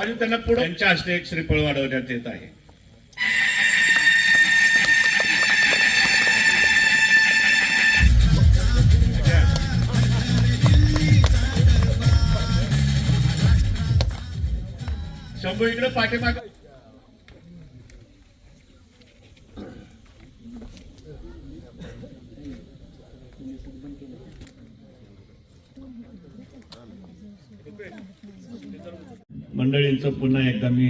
आणि त्यांना पुढे त्यांच्या हस्ते एक श्रीफळ वाढवण्यात येत आहे. शंभू इकडे पाठीमाग मंडळींचं पुन्हा एकदा मी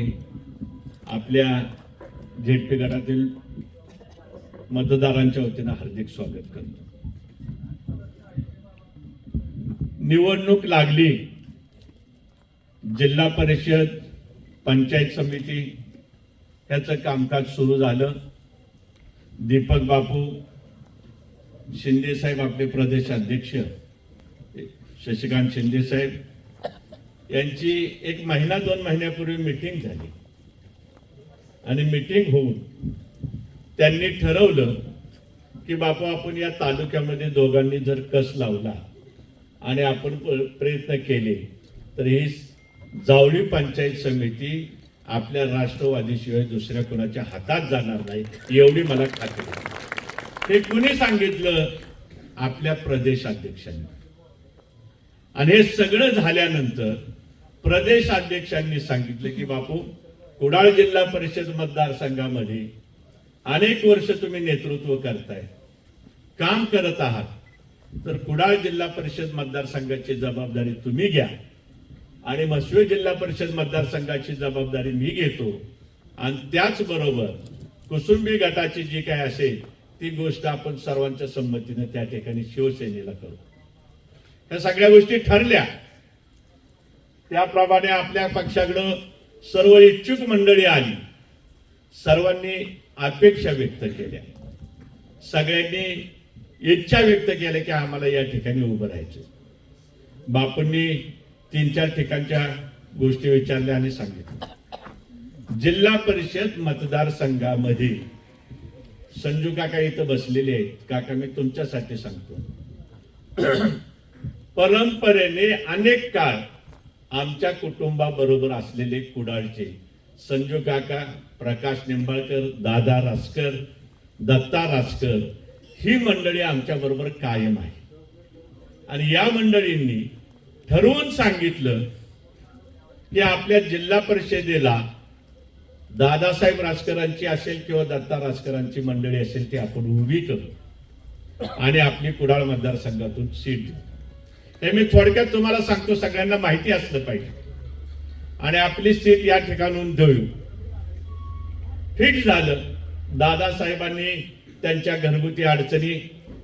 आपल्या झेडपी गटातील मतदारांच्या वतीनं हार्दिक स्वागत करतो. निवडणूक लागली, जिल्हा परिषद पंचायत समिती ह्याचं कामकाज सुरू झालं. दीपक बापू शिंदे साहेब आपले प्रदेश अध्यक्ष शशिकांत शिंदे साहेब यांची एक महिना 2 महिन्यापूर्वी मीटिंग झाली आणि मीटिंग होऊन त्यांनी ठरवलं की बापू आपण या तालुक्यामध्ये दोघांनी जर कस लावला आणि आपण प्रयत्न केले तर ही जावळी पंचायत समिती आपल्या राष्ट्रवादीशिवाय दुसऱ्या कोणाच्या हातात जाणार नाही एवढी मला खात्री आहे. हे कुणी सांगितलं? आपल्या प्रदेशाध्यक्षांनी. आणि हे सगळं झाल्यानंतर प्रदेशाध्यक्षांनी सांगितलं की बापू कुडाळ जिल्हा परिषद मतदारसंघामध्ये अनेक वर्ष तुम्ही नेतृत्व करताय, काम करत आहात, तर कुडाळ जिल्हा परिषद मतदारसंघाची जबाबदारी तुम्ही घ्या आणि मसवे जिल्हा परिषद मतदारसंघाची जबाबदारी मी घेतो आणि त्याचबरोबर कुसुंबी गटाची जी काय असेल ती गोष्ट आपण सर्वांच्या संमतीने त्या ठिकाणी शिवसेनेला करू. या सगळ्या गोष्टी ठरल्या. त्याप्रमाणे आपल्या पक्षाकडे सर्व इच्छुक मंडळी आली. सर्वांनी अपेक्षा व्यक्त केल्या, सगळ्यांनी इच्छा व्यक्त केल्या की आम्हाला या ठिकाणी उभं राहायचं. बापूंनी 3-4 ठिकाणच्या गोष्टी विचारल्या आणि सांगितलं. जिल्हा परिषद मतदारसंघामध्ये संजू काका इथं बसलेले आहेत. काका मी तुमच्यासाठी सांगतो, परंपरेने अनेक काळ आमच्या कुटुंबाबरोबर असलेले कुडाळचे संजू काका, प्रकाश निंबाळकर, दादा रासकर, दत्ता रासकर ही मंडळी आमच्या बरोबर कायम आहे. आणि या मंडळींनी ठरवून सांगितलं की आपल्या जिल्हा परिषदेला दादासाहेब रासकरांची असेल किंवा दत्ता रासकरांची मंडळी असेल ती आपण उभी करू आणि आपली कुडाळ मतदारसंघातून सीट देऊ. हे मी थोडक्यात तुम्हाला सांगतो, सगळ्यांना माहिती असलं पाहिजे. आणि आपली सीट या ठिकाणून देऊ. फिक्स झालं. दादासाहेबांनी त्यांच्या घरगुती अडचणी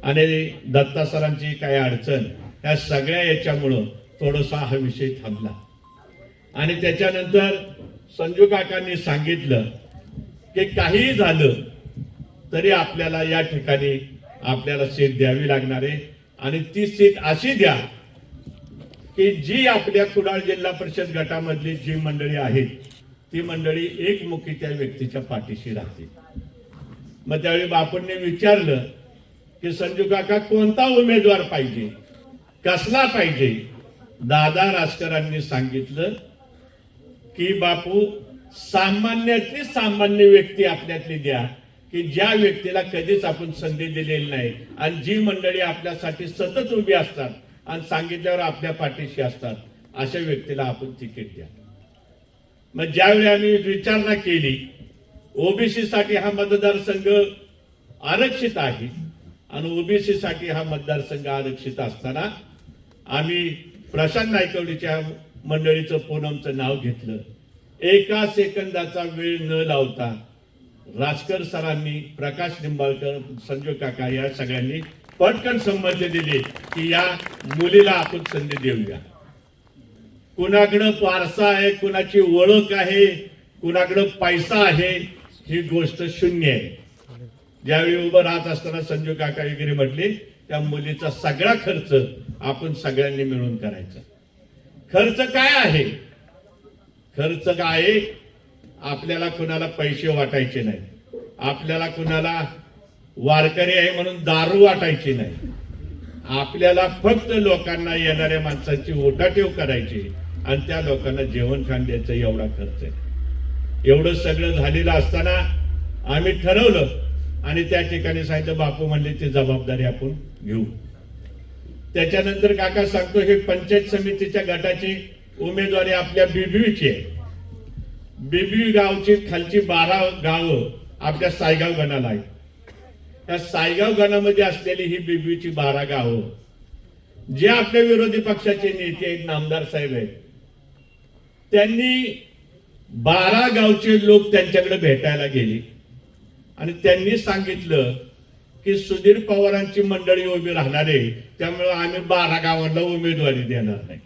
आणि दत्ता सरांची काय अडचण या सगळ्या याच्यामुळं थोडासा हा विषय थांबला. आणि त्याच्यानंतर संजू काकांनी सांगितलं की काहीही झालं तरी आपल्याला या ठिकाणी आपल्याला सीट द्यावी लागणार आहे आणि ती सीट अशी द्या की जी आपल्या कुडाळ जिल्हा परिषद गटामधली जी मंडळी आहेत ती मंडळी एकमुखी त्या व्यक्तीच्या पाठीशी राहतील. मग त्यावेळी बापूंनी विचारलं की संजू काका कोणता उमेदवार पाहिजे, कसला पाहिजे? दादा रासकरांनी सांगितलं की बापू सामान्यातली सामान्य व्यक्ती आपल्यातली द्या की ज्या व्यक्तीला कधीच आपण संधी दिलेली नाही आणि जी मंडळी आपल्यासाठी सतत उभी असतात आणि सांगितल्यावर आपल्या पाठीशी असतात अशा व्यक्तीला आपण तिकीट द्या. मग ज्यावेळी आम्ही विचारणा केली, ओबीसी साठी हा मतदारसंघ आरक्षित आहे आणि ओबीसी साठी हा मतदारसंघ आरक्षित असताना आम्ही प्रशांत नायकवडीच्या मंडळीचं पूनमचं नाव घेतलं. एका सेकंदाचा वेळ न लावता रासकर सरांनी, प्रकाश निंबाळकर, संजू काका या सगळ्यांनी पटकन संमती दिली की या मुलीला आपण संधी देऊया. कुणाकडे वारसा आहे, कुणाची ओळख आहे, कुणाकडे पैसा आहे ही गोष्ट शून्य आहे. ज्यावेळी उभं राहत असताना संजू काका वगैरे म्हटले त्या मुलीचा सगळा खर्च आपण सगळ्यांनी मिळून करायचा. खर्च काय आहे? खर्च काय आहे? आपल्याला कुणाला पैसे वाटायचे नाही, आपल्याला कुणाला वारकरी आहे म्हणून दारू वाटायची नाही, आपल्याला फक्त लोकांना येणाऱ्या माणसांची ओटाटेव करायची आणि त्या लोकांना जेवण खाण द्यायचं एवढा खर्च आहे। एवढं सगळं झालेलं असताना आम्ही ठरवलं आणि त्या ठिकाणी सांगितलं, बापू म्हणले ती जबाबदारी आपण घेऊ। त्याच्यानंतर काका सांगतो, हे पंचायत समितीच्या गटाची उमेदवारी आपल्या बिबीची आहे। बिबी गावची खालची 12 गावं आपल्या सायगाव गणाला आहे। त्या सायगाव गणामध्ये असलेली ही बिबीची 12 गावं, जे आपल्या विरोधी पक्षाचे नेते आहेत, नामदार साहेब आहेत, त्यांनी 12 गावचे लोक त्यांच्याकडे भेटायला गेले आणि त्यांनी सांगितलं की सुधीर पवारांची मंडळी उभी राहणार आहे, त्यामुळे आम्ही 12 गावांना उमेदवारी देणार नाही।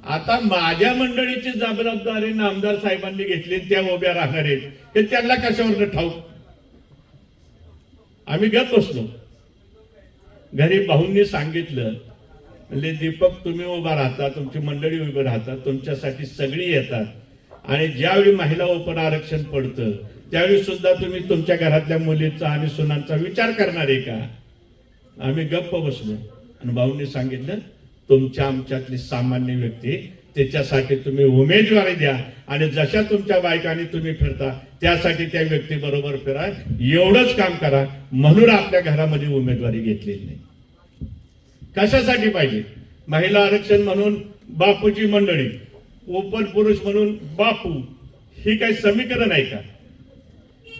आता माझ्या मंडळीची जबाबदारी नामदार साहेबांनी घेतली, त्या उभ्या राहणार आहेत, हे त्यांना कशावर ठाऊक। आम्ही गप बसलो। घरी भाऊंनी सांगितलं, म्हणजे दीपक तुम्ही उभा राहता, तुमची मंडळी उभी राहतात, तुमच्यासाठी सगळी येतात, आणि ज्यावेळी महिला ओपन आरक्षण पडतं त्यावेळी सुद्धा तुम्ही तुमच्या घरातल्या मुलीचा आणि सुनांचा विचार करणार आहे का? आम्ही गप्प बसलो आणि भाऊंनी सांगितलं, तुमच्या आमच्यातली सामान्य व्यक्ती, त्याच्यासाठी तुम्ही उमेदवारी द्या आणि जशा तुमच्या बायकांनी तुम्ही फिरता त्यासाठी त्या व्यक्ती बरोबर फिरा, एवढंच काम करा। म्हणून आपल्या घरामध्ये उमेदवारी घेतलेली नाही। कशासाठी पाहिजे? महिला आरक्षण म्हणून बापूची मंडळी, ओपन पुरुष म्हणून बापू, ही काही समीकरण आहे का?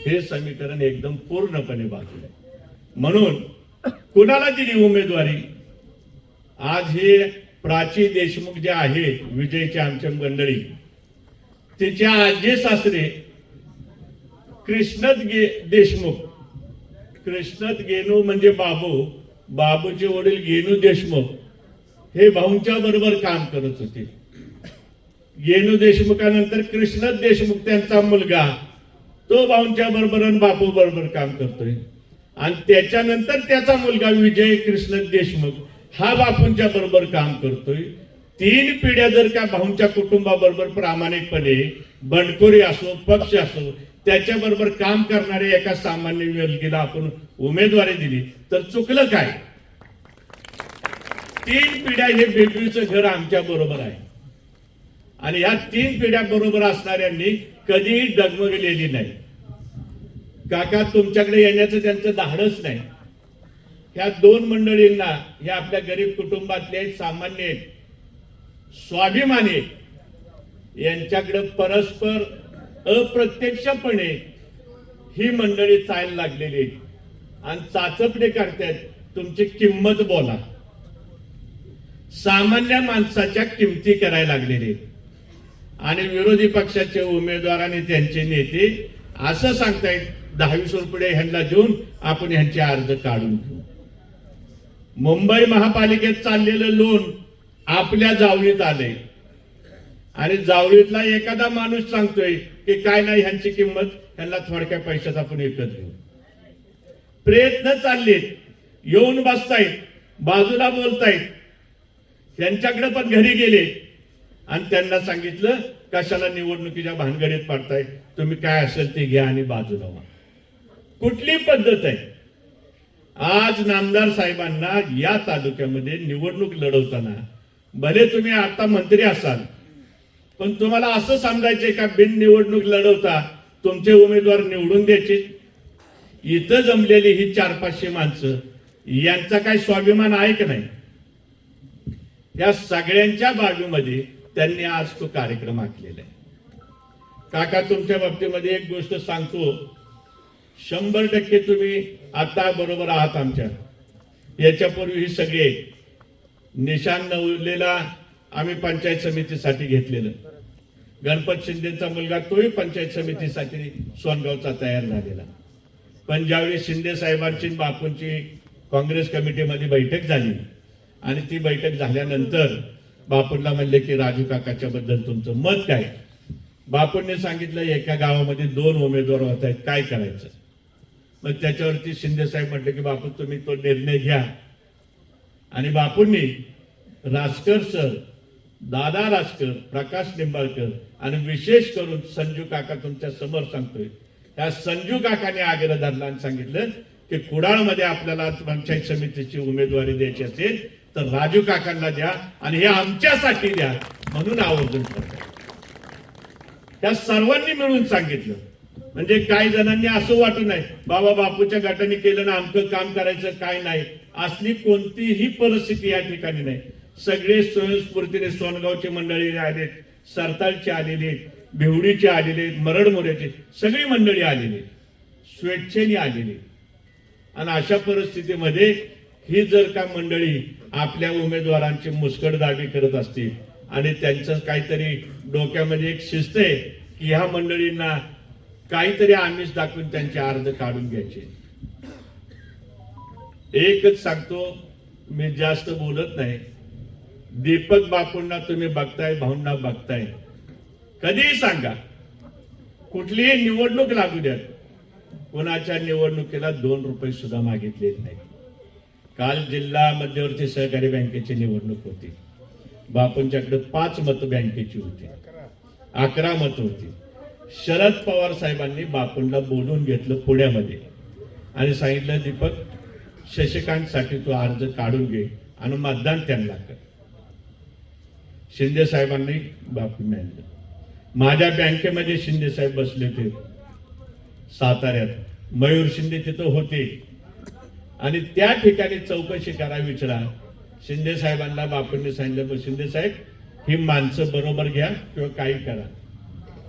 हे समीकरण एकदम पूर्णपणे बाजूला आहे। म्हणून कुणाला दिली उमेदवारी? आज हे प्राची देशमुख जे आहे, विजयचे आमच्या मंडळी, तिच्या आजी सासरे कृष्णत देशमुख, कृष्णत गेनू म्हणजे बाबू, बाबूचे वडील गेनू देशमुख, हे भाऊंच्या बरोबर काम करत होते। गेनू देशमुखानंतर कृष्णत देशमुख त्यांचा मुलगा, तो भाऊंच्या बरोबर आणि बापू बरोबर काम करतोय, आणि त्याच्यानंतर त्याचा मुलगा विजय कृष्णत देशमुख हा बापूंच्या बरोबर काम करतोय। 3 पिढ्या जर का भाऊंच्या कुटुंबाबरोबर प्रामाणिकपणे, बंडखोरी असो, पक्ष असो, त्याच्याबरोबर काम करणाऱ्या एका सामान्य व्यक्तीला आपण उमेदवारी दिली तर चुकलं काय? 3 पिढ्या हे बेबीचं घर आमच्या बरोबर आहे, आणि या 3 पिढ्या बरोबर असणाऱ्यांनी कधीही डगमगलेली नाही। काका, तुमच्याकडे येण्याचं त्यांचं धाडस नाही। ह्या 2 मंडळींना, हे आपल्या गरीब कुटुंबातले सामान्य आहेत, स्वाभिमानी आहेत, यांच्याकडे परस्पर अप्रत्यक्षपणे ही मंडळी चालायला लागलेली आहेत आणि चाचपणे करतात, तुमची किंमत बोला। सामान्य माणसाच्या किमती करायला लागलेले, आणि विरोधी पक्षाचे उमेदवार आणि त्यांचे नेते असं सांगतायत, 10-20 रुपये ह्यांना देऊन आपण ह्यांचे अर्ज काढून घेऊ। मुंबई महापालिकेत चाललेलं लोन आपल्या जावळीत आले, आणि जावळीतला एखादा माणूस सांगतोय की काय नाही, ह्यांची किंमत, ह्यांना थोडक्या पैशात आपण विकत घेऊ। प्रयत्न चाललेत, येऊन बसतायत, बाजूला बोलतायत, त्यांच्याकडे पण घरी गेले आणि त्यांना सांगितलं, कशाला निवडणुकीच्या भानगडीत पडताय, तुम्ही काय असेल ते घ्या आणि बाजूला व्हा। कुठली पद्धत आहे? आज नामदार साहेबांना या तालुक्यामध्ये निवडणूक लढवताना, भले तुम्ही आता मंत्री असाल, पण तुम्हाला असं समजायचंय का बिन निवडणूक लढवता तुमचे उमेदवार निवडून द्यायचे? इथं जमलेली ही 400-500 माणसं, यांचा काही स्वाभिमान आहे की नाही? या सगळ्यांच्या बाजूमध्ये त्यांनी आज तो कार्यक्रम आखलेला आहे। काका, तुमच्या बाबतीमध्ये एक गोष्ट सांगतो, 100% तुम्ही आता बरोबर आहात आमच्या। याच्यापूर्वी ही सगळे निशान नवलेला आम्ही पंचायत समितीसाठी घेतलेलं, गणपत शिंदेचा मुलगा तोही पंचायत समितीसाठी सोनगावचा तयार झालेला। पण ज्यावेळी शिंदे साहेबांची बापूंची काँग्रेस कमिटीमध्ये बैठक झाली, आणि ती बैठक झाल्यानंतर बापूंना म्हणले की राजू काकाच्या बद्दल तुमचं मत काय? बापूंनी सांगितलं, एका गावामध्ये 2 उमेदवार होत आहेत, काय करायचं? मग त्याच्यावरती शिंदे साहेब म्हटले की बापू तुम्ही तो निर्णय घ्या, आणि बापूंनी रासकर सर, दादा रासकर, प्रकाश निंबाळकर आणि विशेष करून संजू काका तुमच्या समोर सांगतोय, त्या संजू काकाने आग्रह धरला आणि सांगितलं की कुडाळमध्ये आपल्याला पंचायत समितीची उमेदवारी द्यायची असेल तर राजू काकांना द्या आणि हे आमच्यासाठी द्या म्हणून आवर्जून ठरवलं. त्या सर्वांनी मिळून सांगितलं. म्हणजे काही जणांनी असं वाटू नये बाबा बापूच्या गटाने केलं ना आमचं काम करायचं काय नाही, असली कोणतीही परिस्थिती या ठिकाणी नाही. सगळे स्वयंस्फूर्तीने सोनगावची मंडळी आलेत, सरताळचे आलेले, भिवडीचे आलेले, मरडमोऱ्याचे सगळी मंडळी आलेली, स्वेच्छेने आलेली. आणि अशा परिस्थितीमध्ये ही जर का मंडळी आपल्या उमेदवारांची मुस्कटदाबी करत असतील आणि त्यांचं काहीतरी डोक्यामध्ये एक शिस्त आहे की ह्या मंडळींना काहीतरी आमिष दाखवून त्यांचे अर्ज काढून घ्यायचे. एकच सांगतो, मी जास्त बोलत नाही. दीपक बापूंना तुम्ही बघताय, भाऊंना बघताय, कधीही सांगा कुठलीही निवडणूक लागू द्या, कोणाच्या निवडणुकीला 2 रुपये सुद्धा मागितले नाही. काल जिल्हा मध्यवर्ती सहकारी बँकेची निवडणूक होती. बापूंच्याकडे 5 मतं बँकेची होती, 11 मतं होती. शरद पवार साहेबांनी बापूंना बोलून घेतलं पुण्यामध्ये आणि सांगितलं दीपक शशिकांतसाठी तू अर्ज काढून घे आणि मतदान त्यांना कर. शिंदे साहेबांनी बापूंना आणलं. माझ्या बँकेमध्ये शिंदे साहेब बसले होते साताऱ्यात, मयूर शिंदे तिथं होते आणि त्या ठिकाणी चौकशी करा विचारा. शिंदे साहेबांना बापूंनी सांगितलं शिंदे साहेब ही माणसं बरोबर घ्या किंवा काही करा.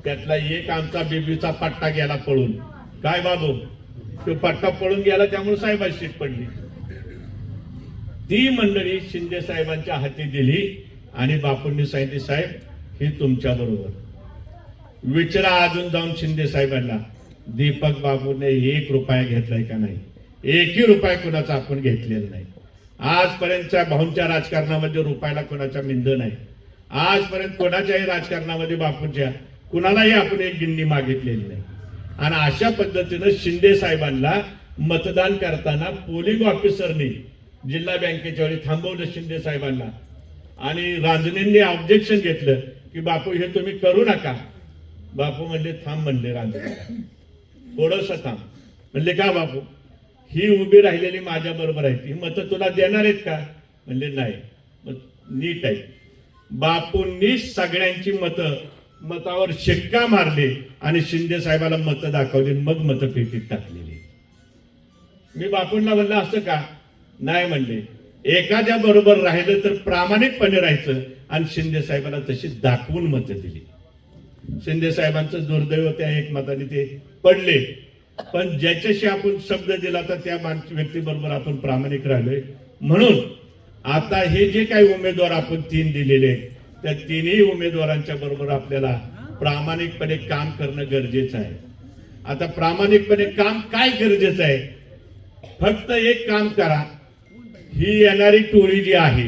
त्यातला एक आमचा बेबीचा पट्टा गेला पळून. काय बाबू, तो पट्टा पळून गेला त्यामुळे साहेबांची सीट पडली. ती मंडळी शिंदे साहेबांच्या हाती दिली आणि बापूंनी सांगितले साहेब हे तुमच्या बरोबर. विचारा अजून जाऊन शिंदे साहेबांना दीपक बाबूने 1 रुपया घेतलाय का नाही. 1ही रुपया कोणाचा आपण घेतलेला नाही. आजपर्यंतच्या भाऊंच्या राजकारणामध्ये रुपयाला कोणाचा मिंद नाही. आजपर्यंत कोणाच्याही राजकारणामध्ये बापूंच्या कुणालाही आपण एक गिन्नी मागितलेली नाही. आणि अशा पद्धतीनं शिंदे साहेबांना मतदान करताना पोलिंग ऑफिसरनी जिल्हा बँकेच्या वेळी थांबवलं शिंदे साहेबांना आणि रांजणेंनी ऑब्जेक्शन घेतलं की बापू हे तुम्ही करू नका. बापू म्हणले थांब, म्हणले रांजणेला थोडंसं थांब. म्हणले का बापू, ही उभी राहिलेली माझ्या बरोबर आहे, ही मतं तुला देणार आहेत का. म्हणले नाही. मग नीट आहे. बापूंनी सगळ्यांची मतावर शिक्का मारले आणि शिंदे साहेबाला मतं दाखवली, मग मतपेटीत टाकलेली. मी बापूंना म्हणलं असं का नाही. म्हणले एखाद्या बरोबर राहिलं तर प्रामाणिकपणे राहायचं आणि शिंदे साहेबांना तशी दाखवून मतं दिली. शिंदे साहेबांचं दुर्दैव त्या एक मताने ते पडले. पण ज्याच्याशी आपण शब्द दिला तर त्या व्यक्तीबरोबर आपण प्रामाणिक राहिलोय. म्हणून आता हे जे काही उमेदवार आपण 3 दिलेले त्या 3ही उमेदवारांच्या बरोबर आपल्याला प्रामाणिकपणे काम करणं गरजेचं आहे. आता प्रामाणिकपणे काम काय गरजेचं आहे, फक्त एक काम करा. ही येणारी टोळी जी आहे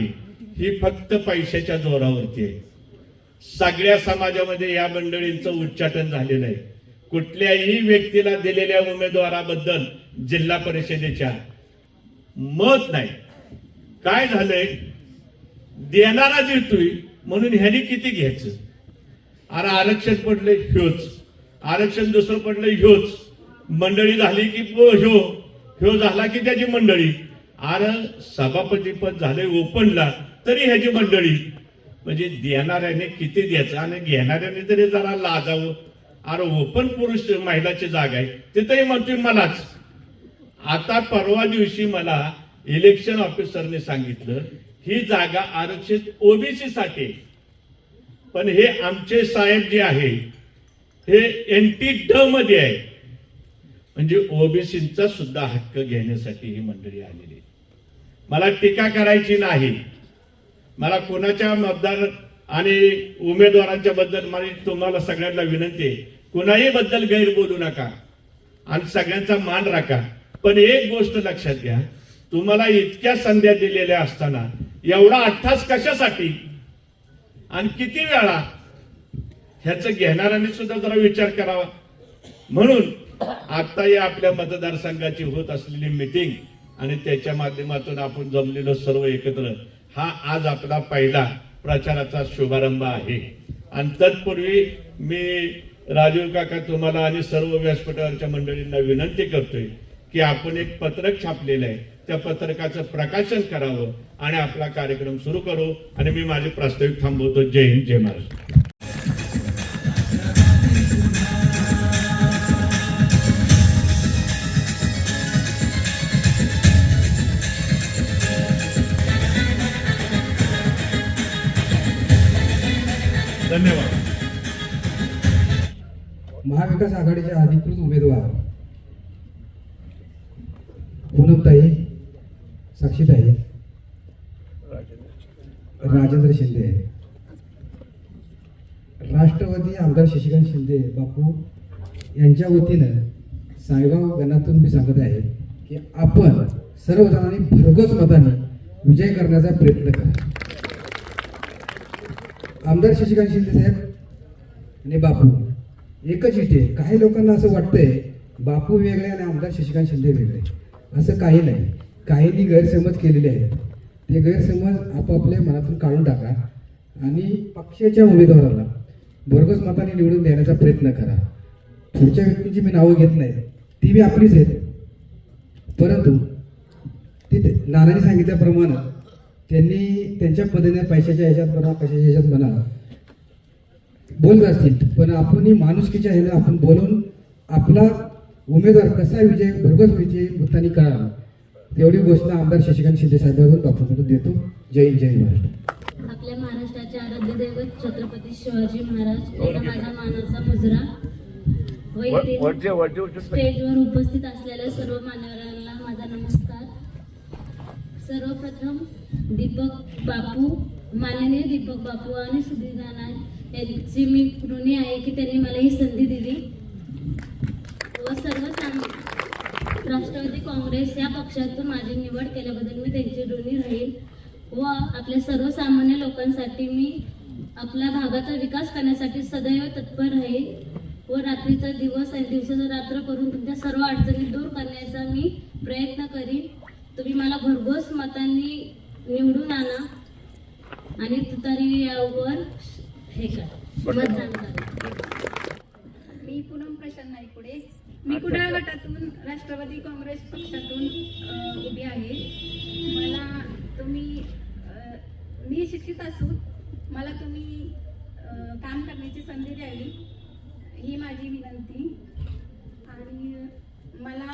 ही फक्त पैशाच्या जोरावरती आहे. सगळ्या समाजामध्ये या मंडळींचं उच्चाटन झालेलं आहे. कुठल्याही व्यक्तीला दिलेल्या उमेदवाराबद्दल जिल्हा परिषदेच्या मत नाही. काय झालंय, देणारा देतोय म्हणून ह्याने किती घ्यायचं. अरे आरक्षण पडले ह्योच, आरक्षण दुसरं पडलं ह्योच, मंडळी झाली की ह्यो झाला की त्याची मंडळी. अरे सभापती पद झाले ओपनला तरी ह्याची मंडळी. म्हणजे देणाऱ्याने किती द्यायचं आणि घेणाऱ्याने तरी जरा लाजावं. अरे ओपन पुरुष महिलाची जागा आहे तिथेही म्हणतोय मलाच. आता परवा दिवशी मला इलेक्शन ऑफिसरने सांगितलं ही जागा आरक्षित ओबीसी साठी, पण हे आमचे साहेब जे आहे हे NT-ड मध्ये आहे. म्हणजे ओबीसींचा सुद्धा हक्क घेण्यासाठी ही मंडळी आलेली. मला टीका करायची नाही. मला कोणाच्या मतदार आणि उमेदवारांच्या बद्दल माझी तुम्हाला सगळ्यांना विनंती आहे, कुणाही बद्दल गैर बोलू नका आणि सगळ्यांचा मान राखा. पण एक गोष्ट लक्षात घ्या, तुम्हाला इतक्या संध्या दिलेल्या असताना एवढा अट्टास कशासाठी आणि किती वेळा, ह्याचं घेणाऱ्यांनी सुद्धा जरा विचार करावा. म्हणून आता या आपल्या मतदारसंघाची होत असलेली मीटिंग आणि त्याच्या माध्यमातून आपण जमलेलो सर्व एकत्र, हा आज आपला पहिला प्रचाराचा शुभारंभ आहे. आणि तत्पूर्वी मी राजीव काका तुम्हाला आणि सर्व व्यासपीठावरच्या मंडळींना विनंती करतोय की आपण एक पत्रक छापलेलं आहे, त्या पत्रकाचं प्रकाशन करावं आणि आपला कार्यक्रम सुरू करू. आणि मी माझे प्रास्ताविक थांबवतो. जय हिंद, जय महाराष्ट्र. धन्यवाद. महाविकास आघाडीचे अधिकृत उमेदवार पूनमताई, साक्षीताई, राजेंद्र शिंदे, राष्ट्रवादी आमदार शशिकांत शिंदे बापू यांच्या वतीनं सायगाव गणातून मी सांगत आहे की आपण सर्वजणांनी भरघोस मताने विजय करण्याचा प्रयत्न करा. आमदार शशिकांत शिंदे साहेब आणि बापू एकच इथे. काही लोकांना असं वाटतंय बापू वेगळे आणि आमदार शशिकांत शिंदे वेगळे. असं काही नाही. काहींनी गैरसमज केलेले आहेत. ते गैरसमज आपापल्या मनातून काढून टाका आणि पक्षाच्या उमेदवाराला भरघोस मताने निवडून देण्याचा प्रयत्न करा. पुढच्या व्यक्तींची मी नावं घेत नाही, ती बी आपलीच आहेत. परंतु ते नानांनी सांगितल्याप्रमाणे त्यांनी त्यांच्या पद्धतीने पैशाच्या ह्याच्यात म्हणा, कशाच्या ह्याच्यात म्हणा बोलत असतील, पण आपण माणुसकीच्या ह्याने आपण बोलून आपला उमेदवार कसा विजय भरघोस विजय मतांनी करावा तेवढी घोषणा आमदार शशिकांत शिंदे साहेबांकडून बापूकडून देतो. जय हिंद, जय महाराष्ट्र. आपल्या महाराष्ट्राचे आराध्य दैवत छत्रपती शिवाजी महाराज यांना माझा मानाचा मुजरा. स्टेजवर उपस्थित असलेल्या सर्व मान्यवरांना माझा नमस्कार. सर्वप्रथम दीपक बापू, माननीय दीपक बापू आणि सुधीर नाना यांची मी ऋणी आहे की त्यांनी मला ही संधी दिली. व राष्ट्रवादी काँग्रेस या पक्षातून माझी निवड केल्याबद्दल मी त्यांची ऋणी राहील. व आपल्या सर्वसामान्य लोकांसाठी मी आपल्या भागाचा विकास करण्यासाठी सदैव तत्पर राहील. व रात्रीचा दिवस आणि दिवसाचा रात्र करून तुमच्या सर्व अडचणी दूर करण्याचा मी प्रयत्न करीन. तुम्ही मला भरघोस मतांनी निवडून आणा आणि तुतारी यावर हे करा, मतदान करा. मी पूनम प्रशांत नाईकपुडे. मी कुडाळ गटातून राष्ट्रवादी काँग्रेस पक्षातून उभी आहे. मला तुम्ही मी शिक्षित असून मला तुम्ही काम करण्याची संधी द्यावी ही माझी विनंती. आणि मला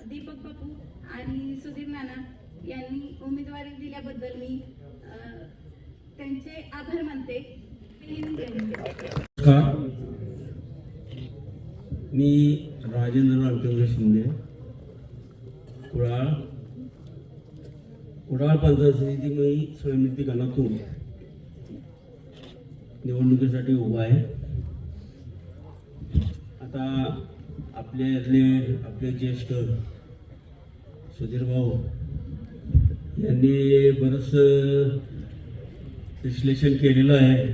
दीपक बापू आणि सुधीर नाना यांनी उमेदवारी दिल्याबद्दल मी त्यांचे आभार मानते. मी राजेंद्र रामचंद्र शिंदे, कुडाळ पंचायत समिती स्वयंनिधी गणातून निवडणुकीसाठी उभा आहे. आता आपले ज्येष्ठ सुधीर भाऊ यांनी बरंच विश्लेषण केलेलं आहे.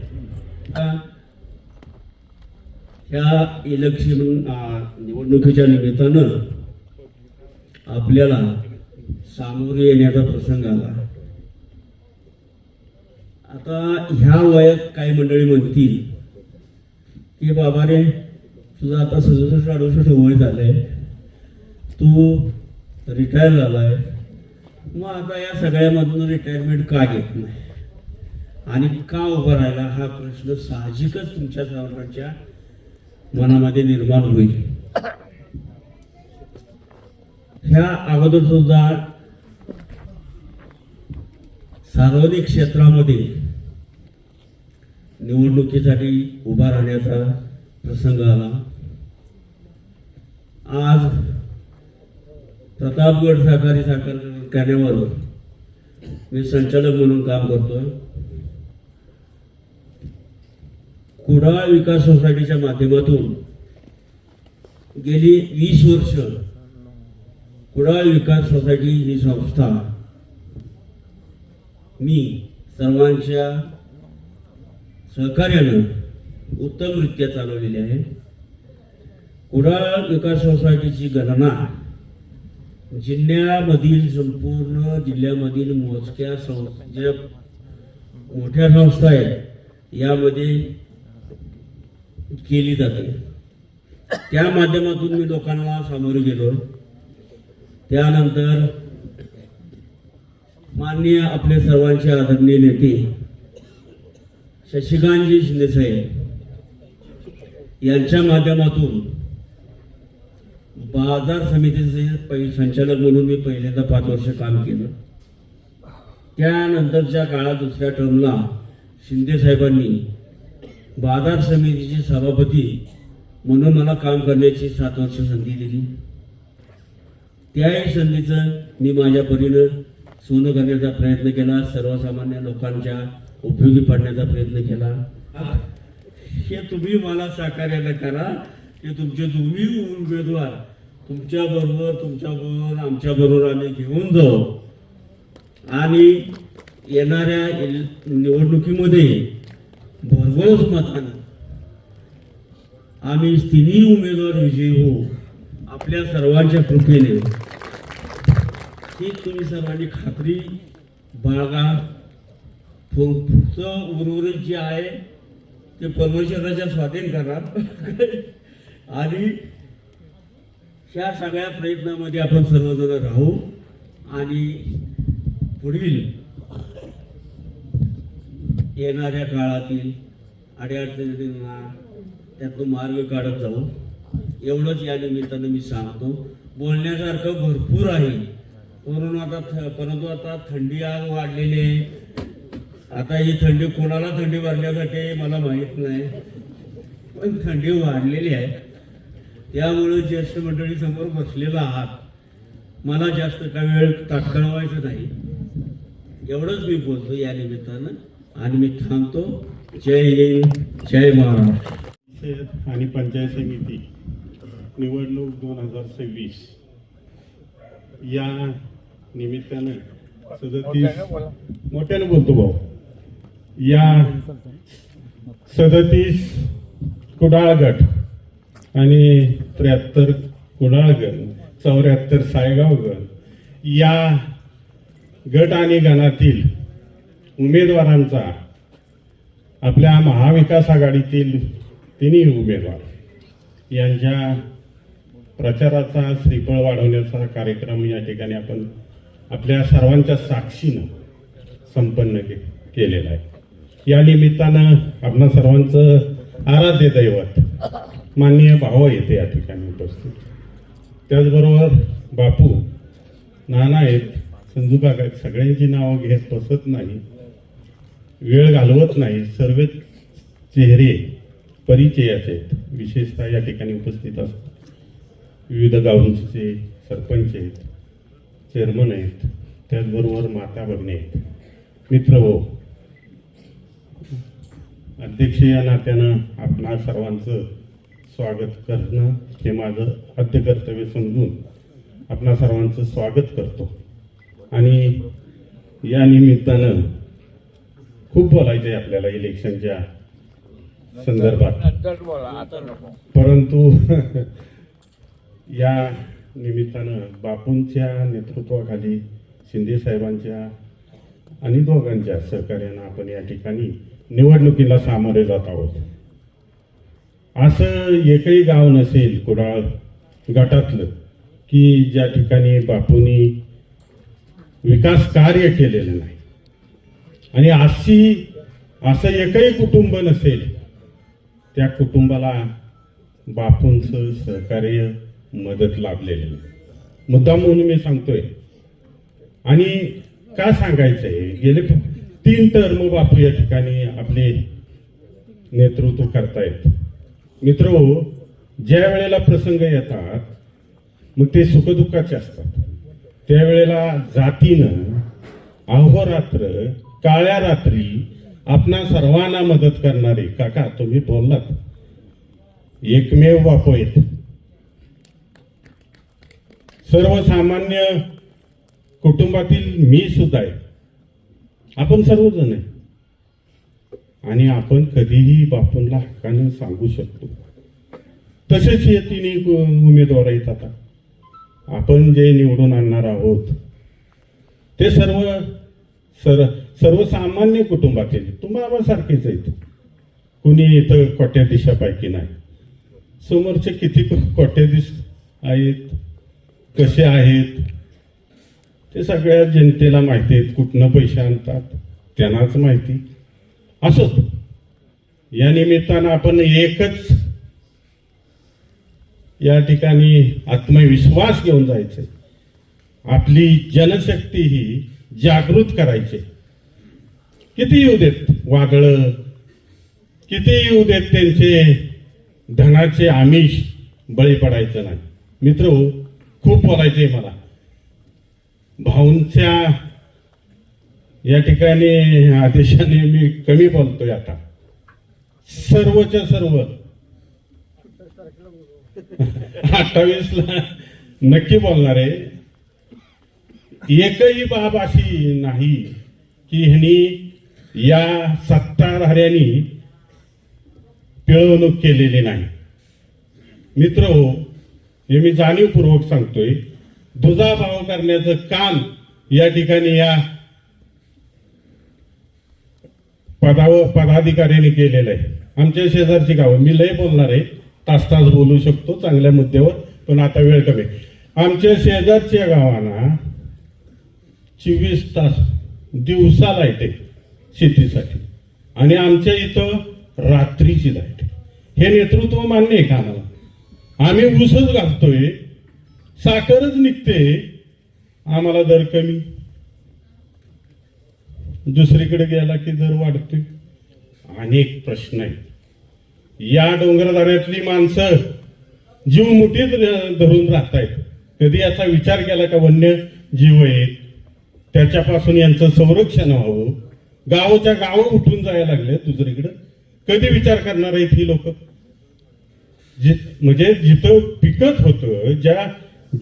ह्या इलेक्शन निवडणुकीच्या निमित्तानं आपल्याला सामोरे येण्याचा प्रसंग आला. आता ह्या वयात काही मंडळी म्हणतील की बाबा रे तुझं आता 67-68 वय झालंय, तू रिटायर झालाय, मग आता या सगळ्यामधून रिटायरमेंट का घेत नाही आणि का उभा राहिला हा प्रश्न साहजिकच तुमच्या सर्वांच्या मनामध्ये निर्माण होईल. ह्या अगोदर सुद्धा सार्वजनिक क्षेत्रामध्ये निवडणुकीसाठी उभा राहण्याचा प्रसंग आला. आज प्रतापगड सहकारी साखर कारखान्यावर मी संचालक म्हणून काम करतोय. कुडाळ विकास सोसायटीच्या माध्यमातून गेली 20 वर्ष कुडाळ विकास सोसायटी ही संस्था मी सर्वांच्या सहकार्यानं उत्तमरित्या चालवलेली आहे. कुडाळ विकास सोसायटीची गणना जिल्ह्यामधील संपूर्ण जिल्ह्यामधील मोजक्या ज्या मोठ्या संस्था आहेत यामध्ये केली जाते. त्या माध्यमातून मी लोकांना सामोरे गेलो त्यानंतर माननीय आपले सर्वांचे आदरणीय नेते शशिकांतजी शिंदेसाहेब यांच्या माध्यमातून बाजार समितीचे संचालक म्हणून मी पहिल्यांदा 5 वर्ष काम केलं. त्यानंतरच्या काळात दुसऱ्या टर्मला शिंदे साहेबांनी बाजार समितीचे सभापती म्हणून मला काम करण्याची 7 वर्ष संधी दिली. त्याही संधीचं मी माझ्या परीनं सोनं करण्याचा प्रयत्न केला, सर्वसामान्य लोकांच्या उपयोगी पडण्याचा प्रयत्न केला. हे तुम्ही मला सहकार्यानं करा की तुमचे दोन्ही उमेदवार तुमच्याबरोबर आमच्याबरोबर आम्ही घेऊन जाऊ आणि येणाऱ्या निवडणुकीमध्ये भरघोस मताने आम्ही तिन्ही उमेदवार विजयी होऊ आपल्या सर्वांच्या कृपेने. ही तुम्ही सर्वांनी खात्री बाळगा. पुढचं उर्वरित जे आहे ते परमेश्वराच्या स्वाधीन करा आणि ह्या सगळ्या प्रयत्नामध्ये आपण सर्वजण राहू आणि पुढील येणाऱ्या काळातील अडीअडचणींना त्यातून मार्ग काढत जाऊ. एवढंच या निमित्तानं मी सांगतो. बोलण्यासारखं भरपूर आहे परंतु आता थंडी आज वाढलेली आहे. आता ही थंडी कोणाला थंडी वाढण्यासाठी मला माहीत नाही, पण थंडी वाढलेली आहे. त्यामुळे ज्येष्ठ मंडळी समोर बसलेला आहात. मला जास्त काही वेळ ताटकळवायचं नाही. एवढंच मी बोलतो या निमित्तानं आणि मी थांबतो. जय हिंद, जय महाराष्ट्र. आणि पंचायत समिती निवडणूक 2026 या निमित्तानं 37 मोठ्यानं बोलतो भाऊ. या 37 कुडाळ गट आणि 73 कुडाळ गण, 74 सायगाव गण या गट आणि गणातील उमेदवारांचा आपल्या महाविकास आघाडीतील तिन्ही उमेदवार यांच्या प्रचाराचा श्रीफळ वाढवण्याचा कार्यक्रम या ठिकाणी आपण आपल्या सर्वांच्या साक्षीनं संपन्न केलेला आहे. या निमित्तानं आपणा सर्वांचं आराध्य दैवत माननीय भाऊ येते या ठिकाणी उपस्थित. त्याचबरोबर बापू, नाना आहेत, संजू काका आहेत. सगळ्यांची नावं घेत बसत नाही, वेळ घालवत नाही. सर्व चेहरे परिचयाचे आहेत. विशेषतः या ठिकाणी उपस्थित असतात विविध गावांचे सरपंच आहेत, चेअरमन आहेत, त्याचबरोबर माता भगिनी आहेत, मित्र हो. अध्यक्ष या नात्यानं आपणा सर्वांचं स्वागत करणं हे माझं आद्य कर्तव्य समजून आपणा सर्वांचं स्वागत करतो. आणि या निमित्तानं खूप बोलायचं आहे आपल्याला इलेक्शनच्या संदर्भात, परंतु या निमित्तानं बापूंच्या नेतृत्वाखाली शिंदे साहेबांच्या आणि दोघांच्या सहकार्यानं आपण या ठिकाणी निवडणुकीला सामोरे जात आहोत. असं एकही गाव नसेल कुडाळ गटातलं की ज्या ठिकाणी बापूंनी विकास कार्य केलेलं नाही. आणि असं एकही कुटुंब नसेल त्या कुटुंबाला बापूंचं सहकार्य मदत लाभलेली नाही. मुद्दाम म्हणून मी सांगतोय. आणि का सांगायचंय, गेले 3 टर्म बापू या ठिकाणी आपले नेतृत्व करतायत. मित्रहो, ज्या वेळेला प्रसंग येतात मग ते सुखदुःखाचे असतात. त्यावेळेला जातीनं अहोरात्र काळ्या रात्री आपणा सर्वांना मदत करणारे काका तुम्ही बोललात एकमेव बापू आहेत. सर्वसामान्य कुटुंबातील मी सुद्धा आहे. आपण सर्वजण आहे आणि आपण कधीही बापूंना हक्कानं सांगू शकतो. तसेच हे तिन्ही उमेदवार आहेत. आता आपण जे निवडून आणणार आहोत ते सर्वसामान्य कुटुंबातील तुम्हाला सारखेच आहेत. कुणी इथं कोट्याधीशापैकी नाही. समोरचे किती कोट्याधीश आहेत, कसे आहेत ते सगळ्या जनतेला माहिती आहेत. कुठनं पैसे आणतात त्यांनाच माहिती. असो, या निमित्तानं आपण एकच या ठिकाणी आत्मविश्वास घेऊन जायचे. आपली जनशक्ती ही जागृत करायची. किती येऊ देत वादळ, किती येऊ देत त्यांचे धनाचे आमिष, बळी पडायचं नाही. मित्र, खूप बोलायचंय मला. भाऊंच्या या ठिकाणी आदेशाने मी कमी बोलतोय. आता सर्वच्या सर्व 28ला नक्की बोलणार आहे. एकही बाब अशी नाही की ह्यांनी या सत्ताधाऱ्यांनी पिळवणूक केलेली नाही. मित्र हो, हे मी जाणीवपूर्वक सांगतोय. दुजाभाव करण्याचं काम या ठिकाणी या पदाधिकाऱ्यांनी केलेलं आहे. आमच्या शेजारची गावं, मी लय बोलणार आहे, तास तास बोलू शकतो चांगल्या मुद्द्यावर, पण आता वेळ कमी. आमच्या शेजारच्या गावांना 24 तास दिवसा लाईट आहे शेतीसाठी, आणि आमच्या इथं रात्रीची लाईट आहे. हे नेतृत्व मान्य आहे का आम्हाला? आम्ही ऊसच घालतोय, साखरच निघते, आम्हाला दर कमी. दुसरीकडे गेला की दर वाढतोय. अनेक प्रश्न आहेत. या डोंगरदऱ्यातली माणसं जीव मुठीत धरून राहतायत. कधी याचा विचार केला का वन्य जीव आहेत, त्याच्यापासून यांचं संरक्षण व्हावं? गावच्या गाव उठून जायला लागले दुसरीकडे. कधी विचार करणार आहेत ही लोक? म्हणजे जिथं पिकत होतं, ज्या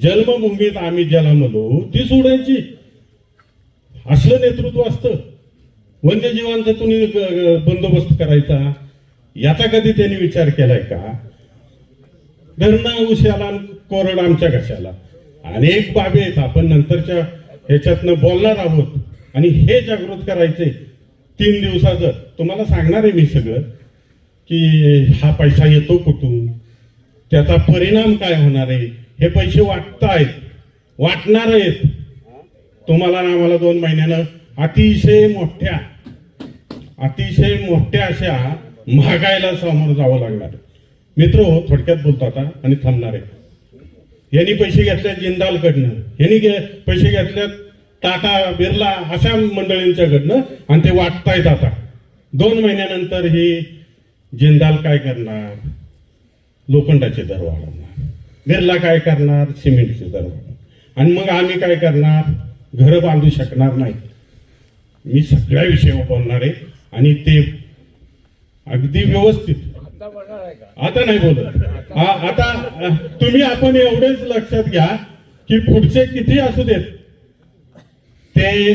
जन्मभूमीत आम्ही ज्याला म्हणू, ती सोडायची. असलं नेतृत्व असतं. वन्यजीवांचा तुम्ही बंदोबस्त करायचा, याचा कधी त्यांनी विचार केलाय का? धरणं उशाला, कोरड आमच्या कशाला. अनेक बाबी आहेत, आपण नंतरच्या ह्याच्यातनं बोलणार आहोत. आणि हे जागृत करायचे 3 दिवसाचं तुम्हाला सांगणार आहे मी सगळं, की हा पैसा येतो कुठून, त्याचा परिणाम काय होणार आहे. हे पैसे वाटणार आहेत तुम्हाला ना आम्हाला 2 महिन्यानं अतिशय मोठ्या अशा महागाईला समोर जावं लागणार. मित्र, थोडक्यात बोलतो आता आणि थांबणार आहे. यांनी पैसे घेतल्या जिंदालकडनं, यांनी पैसे घेतल्यात टाटा बिर्ला अशा मंडळींच्याकडनं, आणि ते वाटतायत. आता 2 महिन्यानंतर ही जिंदाल काय करणार? लोखंडाचे दर वाढवणार. बिर्ला काय करणार? सिमेंटचे दर वाढवणार. आणि मग आम्ही काय करणार? घरं बांधू शकणार नाही. मी सगळ्या विषयावर बोलणार आहे, आणि ते अगदी व्यवस्थित. आता नाही बोलत. आता तुम्ही आपण एवढेच लक्षात घ्या की पुढचे किती असू देत, ते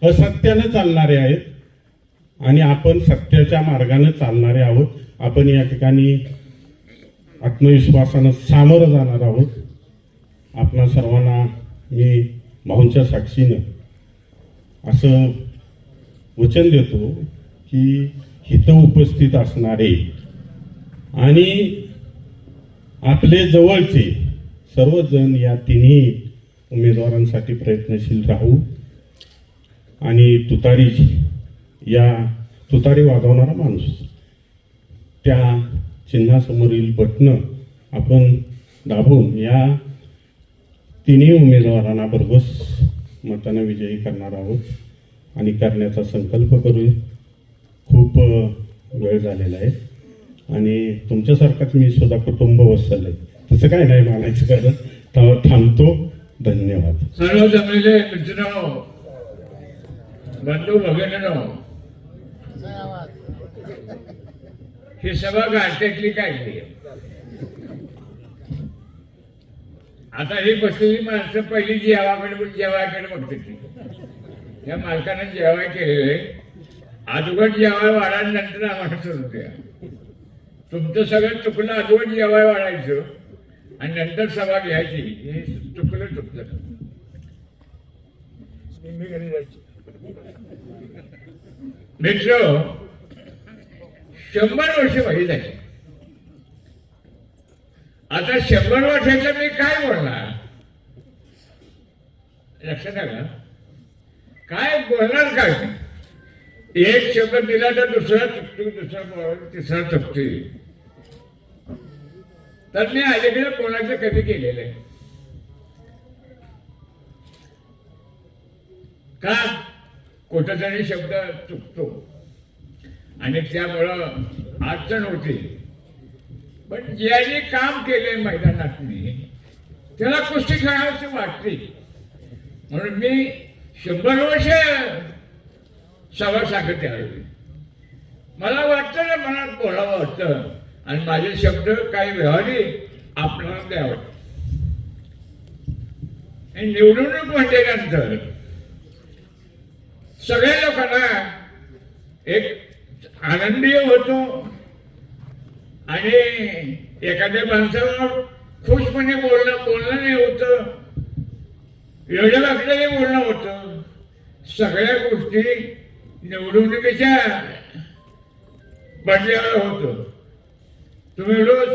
असत्याने चालणारे आहेत, आणि आपण सत्याच्या मार्गाने चालणारे आहोत. आपण या ठिकाणी आत्मविश्वासानं सामोरं जाणार आहोत. आपणा सर्वांना मी भाऊंच्या साक्षीनं असं वचन देतो की इथं उपस्थित असणारे आणि आपले जवळचे सर्वजण या तिन्ही उमेदवारांसाठी प्रयत्नशील राहू. आणि तुतारी वाजवणारा माणूस, त्या चिन्हासमोरील बटणं आपण दाबून या तिन्ही उमेदवारांना भरघोस मतानं विजयी करणार आहोत, आणि करण्याचा संकल्प करू. खूप वेळ झालेला आहे, आणि तुमच्यासारखाच मी सुद्धा कुटुंब वत्सल आहे, तसं काय नाही मानायचं. कारण थांबतो. धन्यवाद. सर्व जमलेले मित्रांनो, बंधू भगिनींनो, ही सभा गाठ्यातली काढली. आता ही बसलेली माणसं पहिली जेवायकडे बघते ती. या मालकानं जेवाय केलेले आजोगट जेवाय वाढायला, नंतर आम्हाला सुरू द्या. तुमचं सगळं चुकलं, आजोगट जेवाय वाढायचं आणि नंतर सभा घ्यायची. हे चुकलं. मित्र, 100 वर्ष वही झाली. आता 100 वर्षाचं मी काय बोलणार? लक्षात आलं काय बोलणार काय एक शब्द दिला तर दुसरा चुकतो, दुसरा बोलला तिसरा चुकतो. तर मी अलीकडे कोणाचं कधी केलेलं आहे का कुठं तरी शब्द चुकतो आणि त्यामुळं अडचण होते. पण ज्याने काम केले मैदानात त्याला कुस्ती खेळावीशी वाटते. म्हणून मी 100 वर्ष सभा सांगत यावी. मला वाटतं ना मनात बोलावं वाटतं आणि माझे शब्द काही व्यवहारिक आपल्याला द्यावं. निवडणूक म्हटल्यानंतर सगळ्या लोकांना एक आनंदी होतो आणि एखाद्या माणसाला खुशपणे बोलणं नाही होतं, एवढ्या वाकड्याने बोलणं होतं. सगळ्या गोष्टी निवडणुकीच्या पडल्यावर होतं. तुम्ही रोज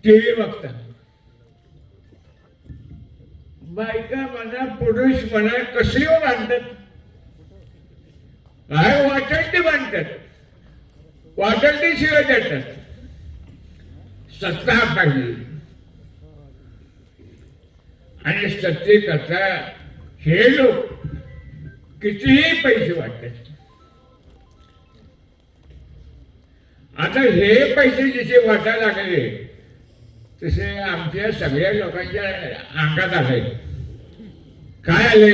टीव्ही बघता, बायका म्हणा पुरुष म्हणा कसली बांधतात, काय वाटेल ते बांधतात, वाटेल ते शिवाय देतात. सत्ता पाहिजे आणि सत्तेकरता हे लोक कितीही पैसे वाटतात. आता हे पैसे जसे वाटायला लागले तसे आमच्या सगळ्या लोकांच्या अंगात आले. काय आले?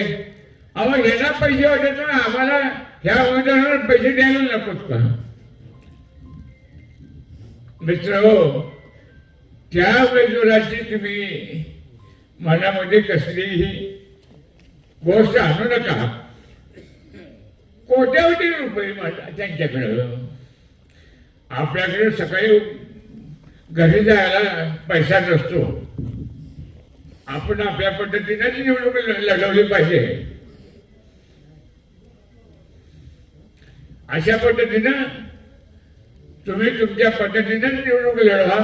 अहो यांना पैसे वाटत ना आम्हाला ह्या उमेदवाराला पैसे द्यायला नकोत का? मित्र हो, त्या उमेदवाराची तुम्ही मनामध्ये कसलीही गोष्ट आणू नका. कोट्यावधी रुपये त्यांच्याकडं, आपल्याकडे सकाळी घरी जायला पैसा नसतो. आपण आपल्या पद्धतीनेच निवडणूक लढवली पाहिजे. अशा पद्धतीनं तुम्ही तुमच्या पद्धतीनेच निवडणूक लढवा.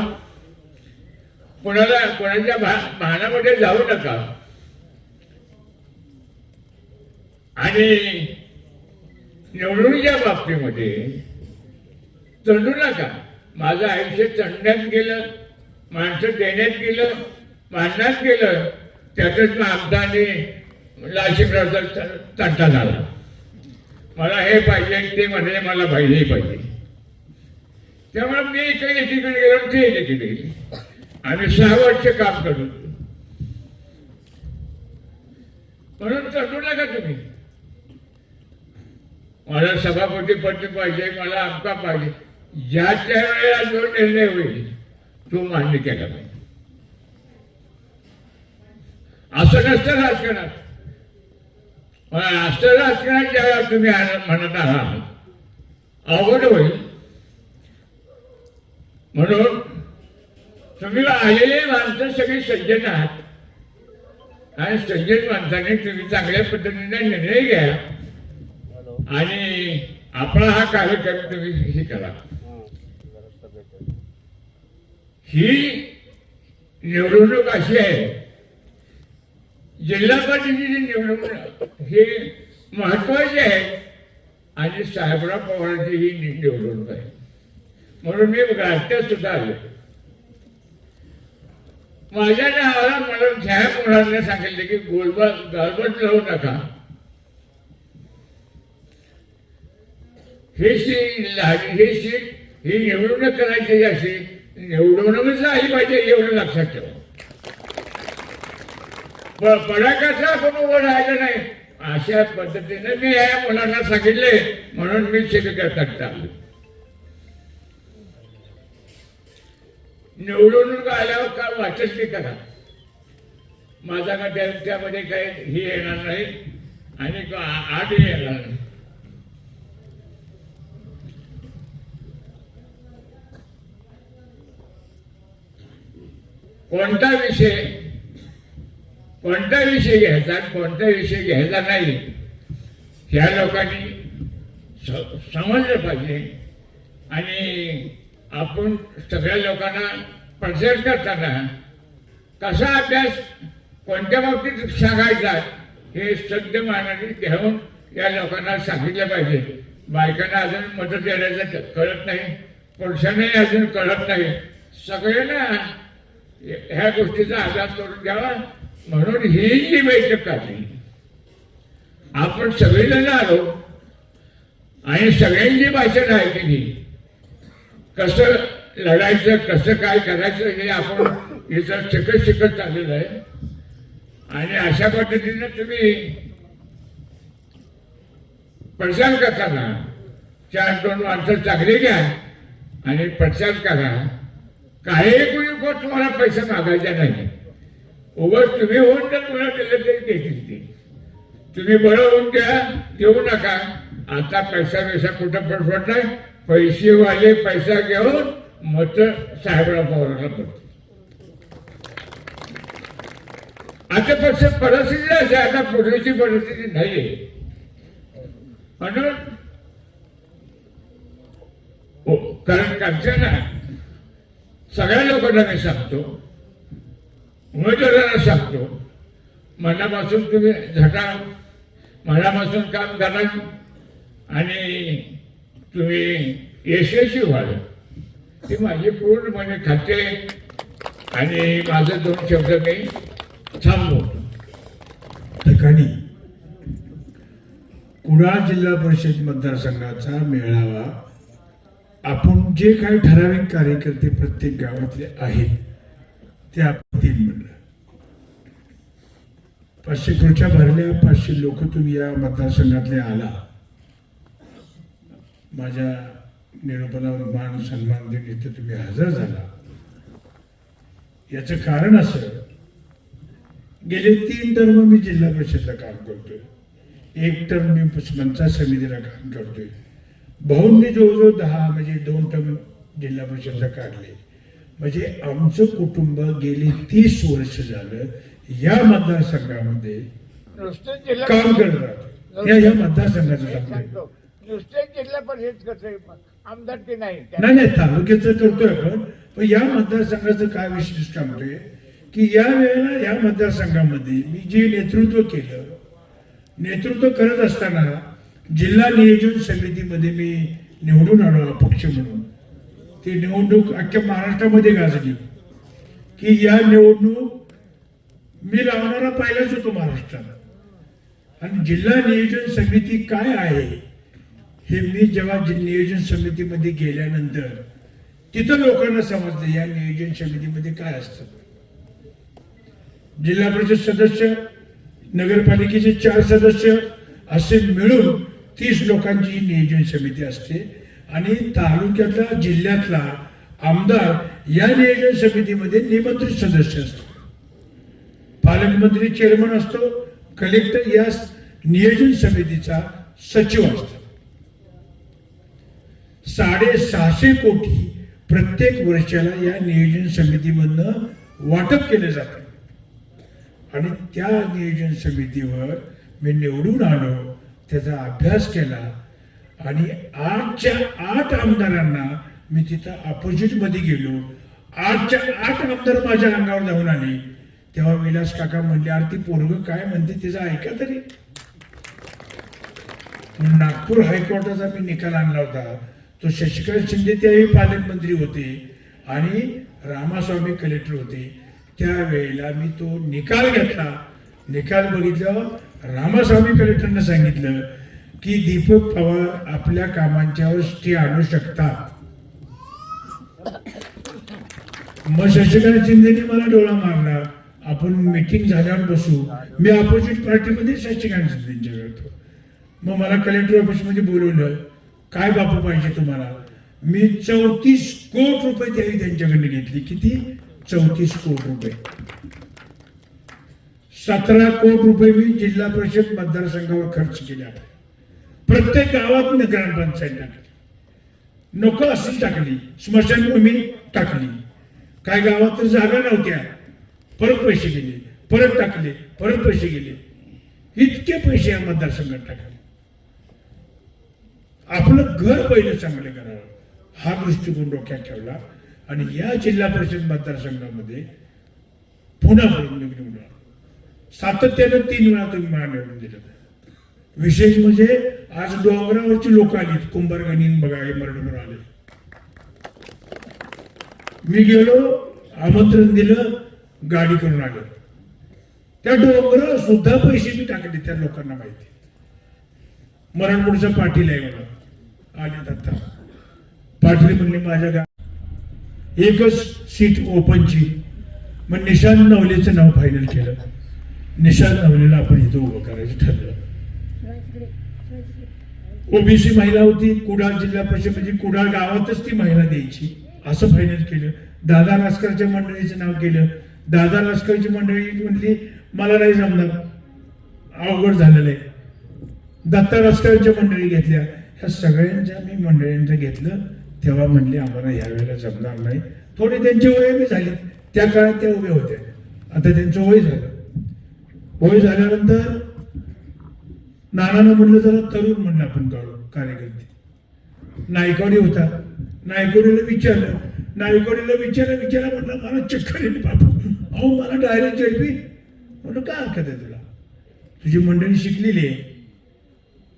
कोणाच्या भानामध्ये जाऊ नका आणि निवडणुकीच्या बाबतीमध्ये चढू नका. माझं आयुष्य चढण्यात गेलं, माणसं देण्यात गेलं, मानण्यात गेलं, त्यातच आमचा आणि लाशिकरावचा तंटा झाला. मला हे पाहिजे ते म्हणजे मला पाहिजे. त्यामुळे मी एकीकडे गेलो ते एकीकडे गेले. आम्ही 6 वर्ष काम करतो. म्हणून चढू नका तुम्ही. मला सभापती पद पाहिजे, मला आमका पाहिजे. ज्या त्या वेळेला जो निर्णय होईल तो मान्य केला पाहिजे. असं नसतं राजकारणात. असं राजकारणात ज्यावेळेला तुम्ही म्हणत आहात अवघड होईल. म्हणून तुम्ही आलेले माणसं सगळी सज्जन आहात आणि सज्जन माणसाने तुम्ही चांगल्या पद्धतीने निर्णय घ्या आणि आपला हा कार्यक्रम तुम्ही हे करा. ही निवडणूक अशी आहे, जिल्हा परिषदेची निवडणूक हे महत्वाची आहे आणि साहेबराव पवारांची ही निवडणूक आहे. म्हणून मी राज्यात सुद्धा आले. माझ्या नावाला मला साहेब मुलांना सांगितले की गडबड लावू नका. ही सीट ही निवडणूक करायची अशी निवडणूकच आली पाहिजे एवढं लक्षात ठेवा. पडाकाचा आपण उभं राहिलं नाही. अशा पद्धतीने मी या मुलांना सांगितले म्हणून मी शिबिका करता. निवडणूक आल्यावर काय वाचत ते करा. माझा का त्यामध्ये काही ही येणार नाही आणि आधी येणार नाही. कोणता विषय घ्यायचा, कोणता विषय घ्यायचा नाही ह्या लोकांनी समजलं पाहिजे. आणि आपण सगळ्या लोकांना प्रचार करताना कसा अभ्यास कोणत्या बाबतीत सांगायचा हे सत्य मानाने घेऊन या लोकांना सांगितलं पाहिजे. बायकांना अजून मदत देण्याचं कळत नाही, पुरुषांनाही अजून कळत नाही. सगळ्यांना ह्या गोष्टीचा आधार करून द्यावा म्हणून ही जी बैठक काढली. आपण सगळेजण आलो आणि सगळ्यांची भाषण ऐकली. कसं लढायचं, कसं काय करायचं हे आपण इथं शिकत चाललेलं आहे. आणि अशा पद्धतीनं तुम्ही प्रचार करताना 4-2 माणसं चांगली घ्या आणि प्रचार करा. काही कोण तुम्हाला पैसा मागायचा नाही. उगाच तुम्ही होऊन जर तुम्हाला दिलं तरी देतील ते. तुम्ही बरं होऊन द्या, देऊ नका. आता पैसा कुठं पडपड नाही. पैसेवाले पैसा घेऊन मत साहेबराव पवारांना पडतो. आता परिस्थिती अशी आता पूर्वीची परिस्थिती नाहीये. म्हणून कारण करताना सगळ्या लोकांना मी सांगतो, उमेदवारांना सांगतो, मनापासून तुम्ही झटा, मनापासून काम करा आणि तुम्ही यशस्वी व्हाल ही माझी पूर्णपणे खाते. आणि माझं 2 शब्द मी थांबवतो. ठिकाणी कुडाळ जिल्हा परिषद मतदारसंघाचा मेळावा आपण जे काही ठराविक कार्यकर्ते प्रत्येक गावातले आहेत ते आपण 3 म्हणलं. 500 खुर्च्या भरल्या, 500 लोक तुम्ही या मतदारसंघातले आला. माझ्या निरोपाला मान सन्मान देऊन इथे तुम्ही हजर झाला. याचं कारण असं, गेले 3 टर्म मी जिल्हा परिषदला काम करतोय, 1 टर्म मी पंचायत समितीला काम करतोय. भाऊंनी जवळजवळ 10 म्हणजे 2 टर्म जिल्हा परिषदला काढले. म्हणजे आमचं कुटुंब गेली 30 वर्ष झालं या मतदारसंघामध्ये काम करत राहतो. या मतदारसंघाचं सांगतोय, नुसते जिल्हा परिषद करतोय, आमदार ते नाही. नाही तालुक्याचं करतोय आपण. पण या मतदारसंघाचं काय विशेष सांगतोय की या वेळेला या मतदारसंघामध्ये मी जे नेतृत्व केलं, नेतृत्व करत असताना जिल्हा नियोजन समितीमध्ये मी निवडून आलो अपक्ष म्हणून. ती निवडणूक अख्ख्या महाराष्ट्रामध्ये गाजली की या निवडणूक मी लावणारा पहिलाच होतो महाराष्ट्रात. आणि जिल्हा नियोजन समिती काय आहे हे मी जेव्हा नियोजन समितीमध्ये गेल्यानंतर तिथं लोकांना समजलं या नियोजन समितीमध्ये काय असतं. जिल्हा परिषद सदस्य, नगरपालिकेचे 4 सदस्य असे मिळून 30 लोकांची ही नियोजन समिती असते. आणि तालुक्यातला जिल्ह्यातला आमदार या नियोजन समितीमध्ये निमंत्रित सदस्य असतो. पालकमंत्री चेअरमन असतो, कलेक्टर या नियोजन समितीचा सचिव असतो. 650 कोटी प्रत्येक वर्षाला या नियोजन समितीमधनं वाटप केलं जातं. आणि त्या नियोजन समितीवर मी निवडून आलो, त्याचा अभ्यास केला आणि 8च्या 8 आमदारांना मी तिथं अपोजिट मध्ये गेलो. 8च्या 8 आमदार माझ्या अंगावर धावून आले. तेव्हा विलास काका म्हणले, अरे ती पोरग काय म्हणते त्याचा ऐका तरी. नागपूर हायकोर्टाचा मी निकाल आणला होता. तो शशिकांत शिंदे त्यावेळी पालकमंत्री होते आणि रामास्वामी कलेक्टर होते. त्यावेळेला मी तो निकाल घेतला. निकाल बघितल्यावर रामास्वामी कलेक्टरने सांगितलं की दीपक पवार आपल्या कामांच्यावर स्टे आणू शकतात. मग शशिकांत शिंदेने मला डोळा मारला, आपण मीटिंग झाल्यावर बसू. मी अपोजिट पार्टीमध्ये शशिकांत शिंदेच्या होतो. मग मला कलेक्टर ऑफिसमध्ये बोलवलं, काय बापू पाहिजे तुम्हाला. मी 34 कोटी रुपये त्यावेळी त्यांच्याकडे घेतली. किती? 34 कोटी रुपये. 17 कोटी रुपये मी जिल्हा परिषद मतदारसंघावर खर्च केले. प्रत्येक गावात ग्रामपंचायत टाकली, नको असेल टाकली, स्मशानभूमी टाकली. काय गावात तर जागा नव्हत्या, परत पैसे गेले, परत टाकले, परत पैसे गेले. इतके पैसे या मतदारसंघात टाकले. आपलं घर पहिलं चांगलं करावं हा दृष्टिकोन डोक्यात ठेवला आणि या जिल्हा परिषद मतदारसंघामध्ये पुन्हा निवडून आलो. सातत्यानं 3 वेळा तुम्ही मला निवडून दिलं. विशेष म्हणजे आज डोंगरावरची लोक आली कुंभारगणी बघा हे मरण आले. मी गेलो, आमंत्रण दिलं, गाडी करून आलो. त्या डोंगरावर सुद्धा पैसे मी टाकले, त्या लोकांना माहिती. मरणपूरचा पाटील आहे मला आले आता. पाटील म्हणले माझ्या गावात एकच सीट ओपनची. मग निशांत नवलेचं नाव फायनल केलं. निशांत नवलेला आपण इथं उभं करायचं ठरलं. ओबीसी महिला होती, कुडाळ जिल्हा परिषद म्हणजे कुडाळ गावातच ती महिला द्यायची असं फायनल केलं. दादा लास्करच्या मंडळीचं नाव केलं. दादा लास्करची मंडळी म्हणली मला नाही जमणार, अवघड झालेलं आहे. दत्ता लास्करच्या मंडळी घेतल्या. ह्या सगळ्यांच्या मी मंडळींचं घेतलं. तेव्हा म्हणले आम्हाला ह्यावेळेला जमणार नाही. थोडी त्यांची वय बी झाली, त्या काळात त्या उभ्या होत्या. आता त्यांचं वय झालं. वय झाल्यानंतर नानानं म्हणलं जरा तरुण म्हणलं आपण काढू कार्यकर्ते. नायकवाडी होता, नायकवाडीला विचारलं म्हणलं मला चक्कर येईल बापू. अहो मला डायरेक्ट चढवी. म्हणलं काय हरकत आहे तुला, तुझी मंडळी शिकलेली आहे,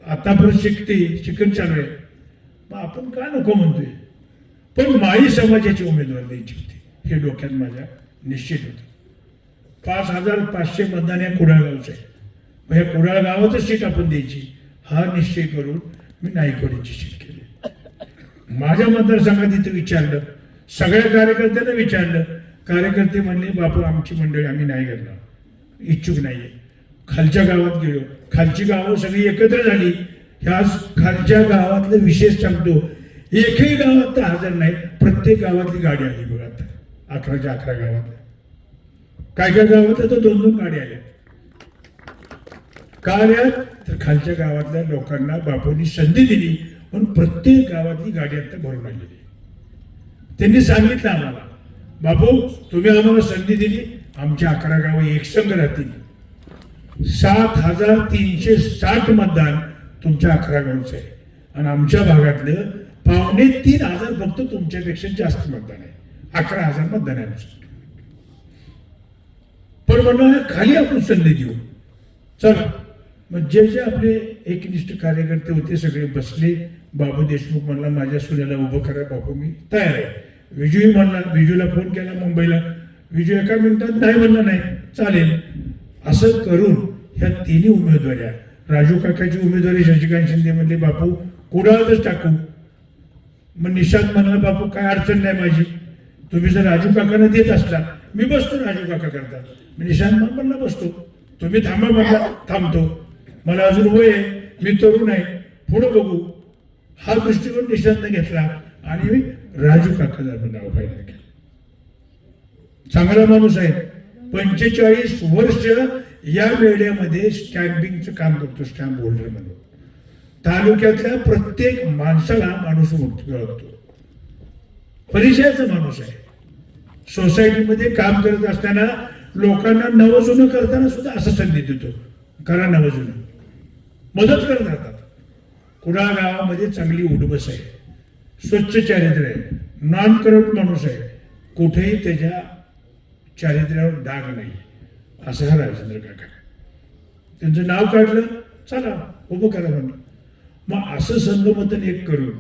आता परत शिकण चालू आहे, मग आपण का नको म्हणतोय. पण माळी समाजाची उमेदवार द्यायची होती हे डोक्यात माझ्या निश्चित होतं. 5,500 मतदान या कुडाळ गावचं आहे. मग या कुडाळ गावातच सीट आपण द्यायची हा निश्चय करून मी नायकवाडीची सीट केली. माझ्या मतदारसंघात इथं विचारलं, सगळ्या कार्यकर्त्यांना विचारलं. कार्यकर्ते म्हणले बापू आमची मंडळी आम्ही नाही करणार, इच्छुक नाहीये. खालच्या गावात गेलो, खालची गावं सगळी एकत्र झाली. ह्या खालच्या गावातलं विशेष सांगतो, एकही गावात तर हजर नाही. प्रत्येक गावातली गाडी आली बघा. आता 11च्या 11 गावात, काय काय गावात तर 2-2 गाड्या आल्या. का आल्या तर खालच्या गावातल्या लोकांना बापूंनी संधी दिली म्हणून प्रत्येक गावातली गाडी आता भरून आलेली. त्यांनी सांगितलं आम्हाला बापू तुम्ही आम्हाला संधी दिली, आमची 11 गावं एकसंघ राहतील. 7,360 मतदान तुमच्या 11 गावचं आहे आणि आमच्या भागातलं 2,500 फक्त तुमच्यापेक्षा जास्त मतदान आहे. 11,000 मतदान आहे आमचं. पण म्हणणं खाली आपण संधी देऊ चला. मग जे आपले एकनिष्ठ कार्यकर्ते होते सगळे बसले. बाबू देशमुख म्हणला माझ्या सुनेला उभं करा बापू मी तयार आहे. विजू म्हणला, विजूला फोन केला मुंबईला, विजू एका मिनिटात नाही म्हणला नाही चालेल. असं करून ह्या 3 उमेदवाऱ्या, राजू काकाची उमेदवारी शशिकांत शिंदे म्हणले बापू कुडाळच टाकू. मग निशांत म्हणला बापू काय अडचण नाही माझी, तुम्ही जर राजू काकांना देत असला मी बसतो राजू काका करता. निशांत म्हणला बसतो, तुम्ही थांबा म्हणला थांबतो, मला अजून वय आहे, मी तरुण आहे, पुढे बघू. हा दृष्टिकोन निशांतने घेतला आणि राजू काकाचं नाव फायनल केलं. चांगला माणूस आहे. 45 वर्ष या वेळेमध्ये स्टॅम्पिंगचं काम करतो, स्टॅम्प होल्डर म्हणून. तालुक्यातल्या प्रत्येक माणसाला माणूस ओळखतो, परिचयाचा माणूस आहे. सोसायटीमध्ये काम करत असताना लोकांना नवजुनं करताना सुद्धा असं संधी देतो, करा नवजुनं, मदत करत राहतात. कुडाळ गावामध्ये चांगली उठबस आहे, स्वच्छ चारित्र्य आहे, नॉन करप्ट माणूस आहे, कुठेही त्याच्या चारित्र्यावर डाग नाही, असं हा राजेंद्र काका. त्यांचं नाव काढलं, चला उभं करा म्हणलं. मग असं संगमतन एक करून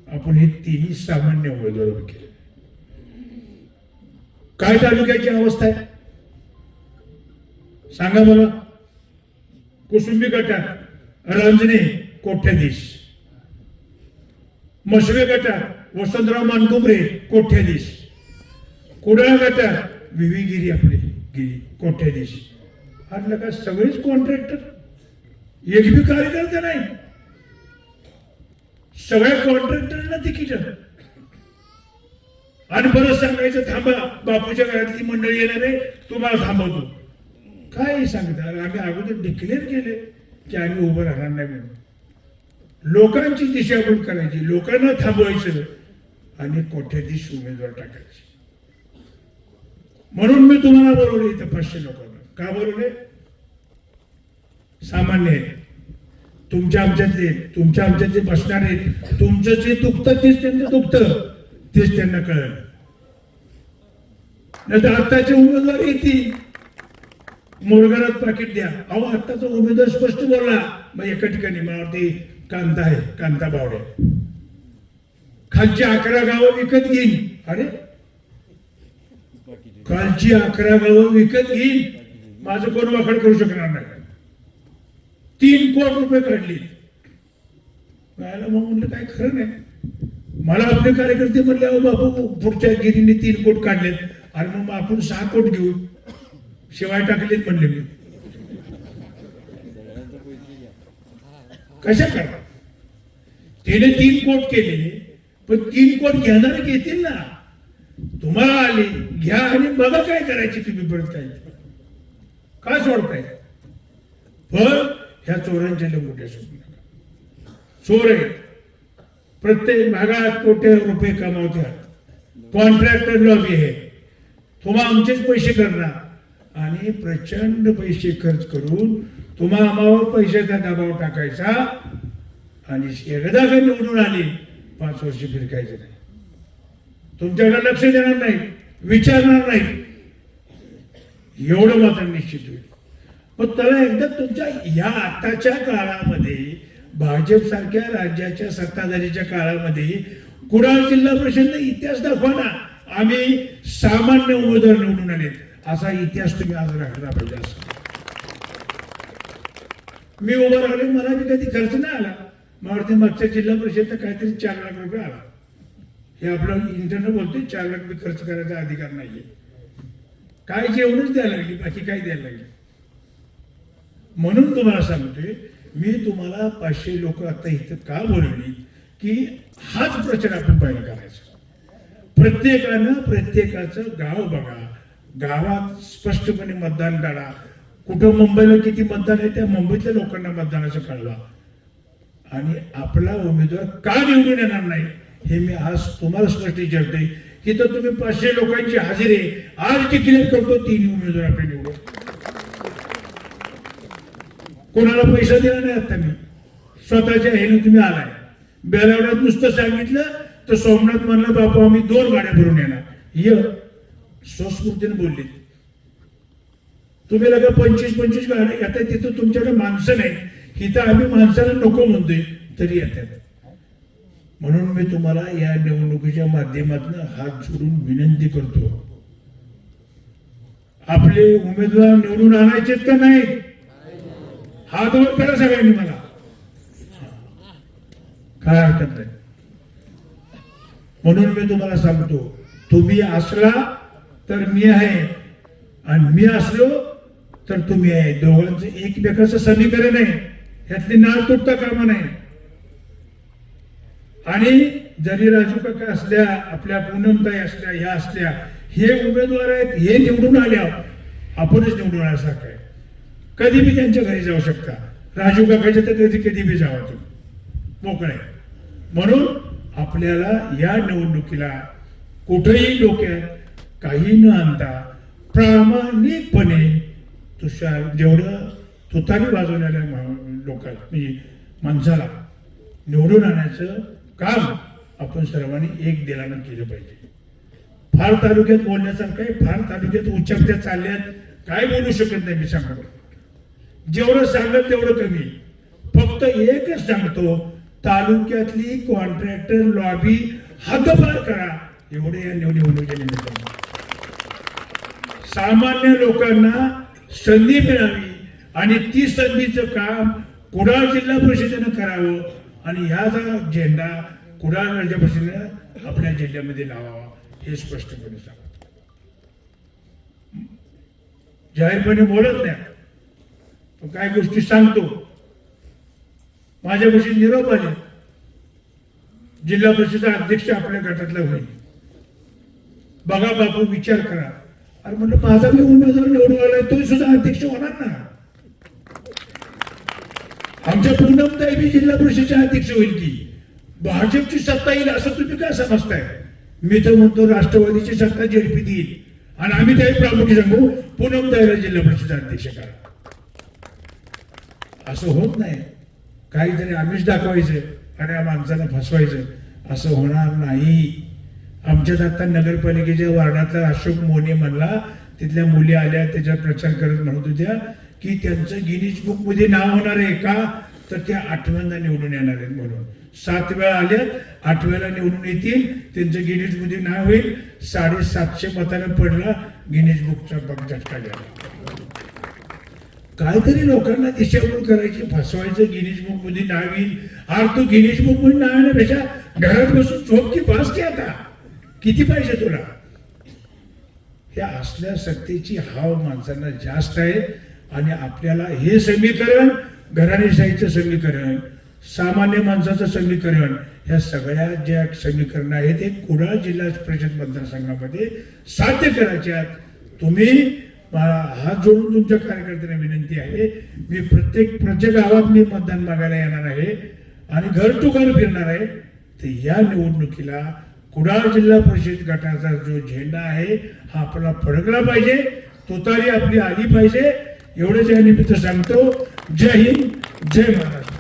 आपण हे 3 सामान्य उमेदवार उभे केले. काय तालुक्याची अवस्था आहे सांगा मला. कुसुंबी गटात रंजने कोट्याधीश, मशवे गटात वसंतराव मानकुमरे कोट्याधीश, कुडाळ गटात विवी गिरी आपले गिरी कोट्याधीश. आटलं का सगळेच कॉन्ट्रॅक्टर, एक बी कार्यकर्ता नाही, सगळ्या कॉन्ट्रॅक्टरना तिकीट. आणि बरं सांगायचं थांबा बापूच्या घरातली मंडळी येणार आहे तुम्हाला थांबवतो. काय सांगतात, आम्ही अगोदर डिक्लेअर केले की आम्ही उभं राहणार नाही म्हणून. लोकांची दिशाभूल करायची, लोकांना थांबवायचं आणि कोट्याधीश उमेदवार टाकायचे. म्हणून मी तुम्हाला बोलवले इथं 500 लोकांना. का बोलवले? सामान्य आहे, तुमच्या आमच्यातले बसणार आहेत. तुमचं जे दुखतं तेच त्यांचं दुखतं, तेच त्यांना कळलं. नाही तर आताचे उमेदवार येतील मुरगारात पाकिट द्या. अहो आता तो उमेदवार स्पष्ट बोलला. मग एका ठिकाणी मला वाटते कांता आहे, कांता बावडे, खालची 11 गावं विकत घेईन. अरे खालची 11 गावं विकत घेईन, माझं कोण वाकड करू शकणार नाही. 3 कोटी रुपये काढले. मग म्हणलं काय खरं नाही. मला आपले कार्यकर्ते म्हणले अहो बापू पुढच्या गिरीने 3 कोट काढलेत. अरे मग आपण 6 कोट घेऊ. शिवाय टाकलेत म्हणले मी. कशा करा तिने 3 कोट केले, पण 3 कोट घेणारे घेतील ना. तुम्हाला आले घ्या आणि बघा काय करायची तुम्ही. परत काय सोडताय. पण ह्या चोरांच्या मोठ्या सोडू नका. चोर आहेत, प्रत्येक भागात कोटी रुपये कमावतात. कॉन्ट्रॅक्टर लॉबी आहे. तुम्हा आमचेच पैसे करणार आणि प्रचंड पैसे खर्च करून तुम्हा आम्हावर पैशाचा दबाव टाकायचा आणि एकदा का निवडून आली 5 वर्ष फिरकायचे नाही. तुमच्याकडे लक्ष देणार नाही, विचारणार नाही. एवढं मात्र निश्चित होईल. पण त्याला एकदा तुमच्या या आताच्या काळामध्ये भाजप सारख्या राज्याच्या सत्ताधारीच्या काळामध्ये कुडाळ जिल्हा परिषदने इतिहास दाखवा ना. आम्ही सामान्य उमेदवार निवडून आले असा इतिहास तुम्ही आज राखला पाहिजे. असं मी उभं राहिले, मला बी कधी खर्च नाही आला. मला वाटते मागच्या जिल्हा परिषदला काहीतरी 4 लाख रुपये आला. हे आपलं इंटरनेट बोलतोय 4 लाख रुपये खर्च करायचा अधिकार नाहीये. काय जेवणच द्यायला लागली, बाकी काय द्यायला लागली. म्हणून तुम्हाला सांगतोय मी, तुम्हाला 500 लोक आता इथं का बोलवली की हाच प्रचार आपण पहिला करायचा. प्रत्येकानं प्रत्येकाचं गाव बघा, गावात स्पष्टपणे मतदान करा. कुठं मुंबईला किती मतदान आहे त्या मुंबईतल्या लोकांना मतदानाचं कळवा. आणि आपला उमेदवार का निवडून येणार नाही हे मी आज तुम्हाला स्पष्ट विचारतोय की तर तुम्ही 500 लोकांची हजेरी आज डिक्लेअर करतो. 3 उमेदवार आपले निवडून. कोणाला पैसा दिला नाही. आता मी स्वतःच्या ह्याने तुम्ही आलाय. बेलावड्यात नुसतं सांगितलं तर सोमनाथ म्हणलं बापू आम्ही 2 गाड्या भरून येणार. स्वस्फूर्तीने बोलले. तुम्ही लगा 25 गाड्या येतात. तिथं तुमच्याकडे माणसं नाही. इथं आम्ही माणसाला नको म्हणतोय तरी येतात. म्हणून मी तुम्हाला या निवडणुकीच्या माध्यमातून हात जोडून विनंती करतो, आपले उमेदवार निवडून आणायचेत का नाही. हात वर करा सगळ्यांनी. मला काय हरकत नाही. म्हणून मी तुम्हाला सांगतो, तुम्ही असला तर मी आहे आणि मी असलो तर तुम्ही आहे. दोघांचं एकमेकाचं समीकरण आहे. ह्यातली नाळ तुटता कामा नाही. आणि जरी राजू काका असल्या, आपल्या पूनमताई असल्या, ह्या असल्या, हे उमेदवार आहेत, हे निवडून आल्या, आपणच निवडून आल्यासारखं आहे. कधी बी त्यांच्या घरी जाऊ शकता. राजू काकाच्या तर कधी बी जावा तुम्ही, मोकळे. म्हणून आपल्याला या निवडणुकीला कुठेही डोक्यात काही न आणता प्रामाणिकपणे तुषार जेवढं तुतारी वाजवणाऱ्या लोकांना म्हणजे माणसाला निवडून आणायचं काम आपण सर्वांनी एक दिलानं केलं पाहिजे. फार तालुक्यात बोलण्यासारखं आहे. फार तालुक्यात उच्चापत्या चालल्यात, काय बोलू शकत नाही मी सांगतो. जेवढं सांगत तेवढं कमी. फक्त एकच सांगतो, तालुक्यातली कॉन्ट्रॅक्टर लॉबी हद्दपार करा. एवढे या निवडणुकीच्या निमित्तानं सामान्य लोकांना संधी मिळावी आणि ती संधीचं काम कुडाळ जिल्हा परिषदेनं करावं आणि ह्याचा झेंडा कुडाळ जिल्हा परिषदेनं आपल्या जिल्ह्यामध्ये लावावा हे स्पष्टपणे सांगतो. जाहीरपणे बोलत नाही, पण काय गोष्टी सांगतो. माझ्या गोष्टी निरोप आले, जिल्हा परिषदेचा अध्यक्ष आपल्या गटातला होईल. बघा बापू विचार करा. अरे म्हणलं माझा मी उमेदवार निवडून आलाय, तो सुद्धा अध्यक्ष होणार ना. आमच्या पूनमताई बी जिल्हा परिषदेचे अध्यक्ष होईल की. भाजपची सत्ता येईल असं तुम्ही काय समजताय. मी तर म्हणतो राष्ट्रवादीची सत्ता जेडपीत येईल आणि आम्ही त्याही प्रामुख्याने सांगू पूनमताईला जिल्हा परिषद अध्यक्ष करा. असं होत नाही. काहीतरी आम्हीच दाखवायचं आणि या माणसाला फसवायचं, असं होणार नाही. आमच्यात आता नगरपालिकेच्या वार्डातला अशोक मोने म्हणला तिथल्या मुली आल्या, त्याच्यात प्रचार करत म्हणत होत्या की त्यांचं गिनीज बुक मध्ये नाव होणार आहे का, तर त्या 8व्यांदा निवडून येणार आहेत म्हणून. 7 वेळा आल्यात, 8व्याला निवडून येतील, त्यांचं गिनीज मध्ये नाव होईल. 750 मतानं पडला गिनीज बुकचा झटका गेला. काहीतरी लोकांना दिशाभूल करायची, फसवायचं, गिनीज बुक मध्ये नाव येईल. अरे तू गिनीज बुक मध्ये नाव येण्यापेक्षा घरात बसून झोप की पास की, आता किती पाहिजे तुला. या असल्या सत्तेची हाव माणसांना जास्त आहे. आणि आपल्याला हे समीकरण, घराणेशाहीचं समीकरण, सामान्य माणसाचं समीकरण, ह्या सगळ्या ज्या समीकरण आहेत ते कुडाळ जिल्हा परिषद मतदारसंघामध्ये साध्य करायच्यात. तुम्ही हात जोडून तुमच्या कार्यकर्त्यांना विनंती आहे, मी प्रत्येक गावात मी मतदान मागायला येणार आहे आणि घर टू घर फिरणार आहे. तर या निवडणुकीला कुडाळ जिल्हा परिषद गटाचा जो झेंडा आहे हा आपला फडकला पाहिजे, तुतारी आपली आली पाहिजे. एवढंच या निमित्त सांगतो. जय हिंद, जय महाराष्ट्र.